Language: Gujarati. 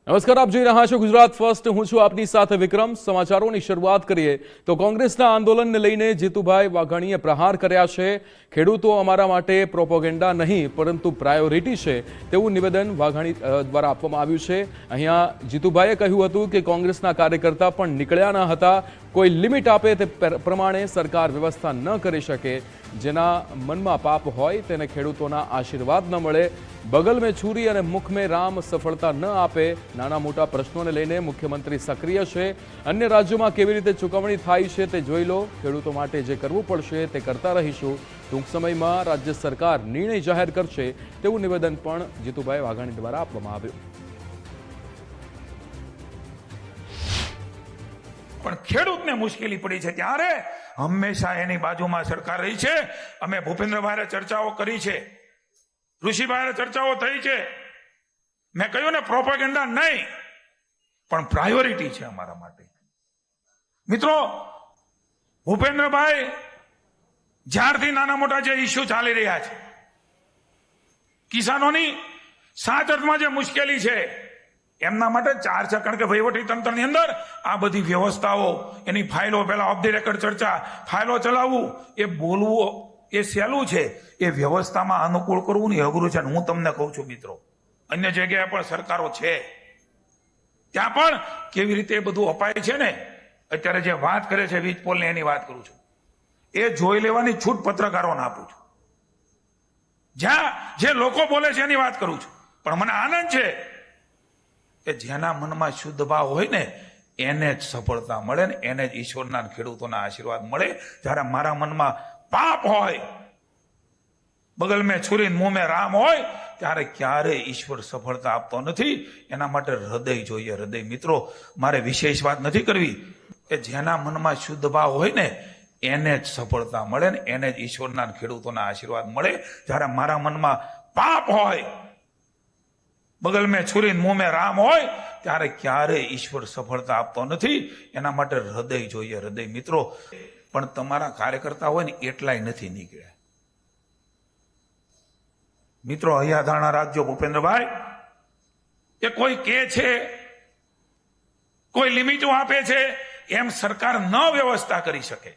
નમસ્કાર, આપ જોઈ રહ્યા છો ગુજરાત ફર્સ્ટ. હું છું આપની સાથે વિક્રમ. સમાચારોની શરૂઆત કરીએ તો કોંગ્રેસના આંદોલનને લઈને જીતુભાઈ વાઘાણીએ પ્રહાર કર્યા છે. ખેડૂતો અમારા માટે પ્રોપોગેન્ડા નહીં પરંતુ પ્રાયોરિટી છે તેવું નિવેદન વાઘાણી દ્વારા આપવામાં આવ્યું છે. અહીંયા જીતુભાઈએ કહ્યું હતું કે કોંગ્રેસના કાર્યકર્તા પણ નીકળ્યા ન હતા. કોઈ લિમિટ આપે તે પ્રમાણે સરકાર વ્યવસ્થા ન કરી શકે. જેના મનમાં પાપ હોય તેને ખેડૂતોના આશીર્વાદ ન મળે. બગલ મેં છુરી અને મુખ મેં રામ સફળતા ન આપે. નાના મોટા પ્રશ્નોને લઈને મુખ્યમંત્રી સક્રિય છે. અન્ય રાજ્યોમાં કેવી રીતે ચૂકવણી થાય છે તે જોઈ લો. ખેડૂતો માટે જે કરવું પડશે તે કરતા રહીશું. ટૂંક સમયમાં રાજ્ય સરકાર નિર્ણય જાહેર કરશે તેવું નિવેદન પણ જીતુભાઈ વાઘાણી દ્વારા આપવામાં આવ્યું. પણ ખેડૂતને મુશ્કેલી પડી છે ત્યારે હંમેશા એની બાજુમાં સરકાર રહી છે. અમે ભૂપેન્દ્રભાઈએ ચર્ચાઓ કરી છે, ઋષિભાઈએ ચર્ચાઓ થઈ છે. મેં કહ્યું ને, પ્રોપેગેન્ડા નહીં પણ પ્રાયોરિટી છે અમારા માટે. મિત્રો, ભૂપેન્દ્રભાઈ જ્યારથી નાના મોટા જે ઇસ્યુ ચાલી રહ્યા છે, કિસાનોની સાત અર્થમાં જે મુશ્કેલી છે, એમના માટે ચાર છે. કારણ કે વહીવટી તંત્રની અંદર આ બધી વ્યવસ્થાઓ, એની ફાઇલો, પેલા ઓફ ધી રેકર્ડ ચર્ચા, ફાઇલો ચલાવવું, એ બોલવું એ સહેલું છે. એ વ્યવસ્થામાં અનુકૂળ કરવું ને અઘરું છે. હું તમને કહું છું મિત્રો, અન્ય જગ્યાએ પણ સરકારો છે, ત્યાં પણ કેવી રીતે એ બધું અપાય છે ને. અત્યારે જે વાત કરે છે વીજ પોલની, એની વાત કરું છું. એ જોઈ લેવાની છૂટ પત્રકારોને આપું છું. જ્યાં જે લોકો બોલે છે એની વાત કરું છું. પણ મને આનંદ છે કે જેના મનમાં શુદ્ધ ભાવ હોય ને એને જ સફળતા મળે ને એને જ ઈશ્વરના ખેડૂતોના આશીર્વાદ મળે. જ્યારે મારા મનમાં પાપ હોય, બગલ મેં છુરી મુંહ મેં રામ હોય, ત્યારે ક્યારેય ઈશ્વર સફળતા આપતો નથી. એના માટે હૃદય જોઈએ, હૃદય. મિત્રો, મારે વિશેષ વાત નથી કરવી કે જેના મનમાં શુદ્ધ ભાવ હોય ને એને જ સફળતા મળે ને એને જ ઈશ્વરના ખેડૂતોના આશીર્વાદ મળે. જ્યારે મારા મનમાં પાપ હોય, બગલ મેં છુરી મુંહ મેં રામ હોય, ત્યારે ક્યારેય ઈશ્વર સફળતા આપતો નથી. એના માટે હૃદય જોઈએ, હૃદય. મિત્રો, પણ તમારા કાર્યકર્તા હોય ને એટલાય નથી નીકળ્યા. મિત્રો, હૈયાધારણા રાખજો ભૂપેન્દ્રભાઈ. એ કોઈ કે છે, કોઈ લિમિટો આપે છે, એમ સરકાર ન વ્યવસ્થા કરી શકે.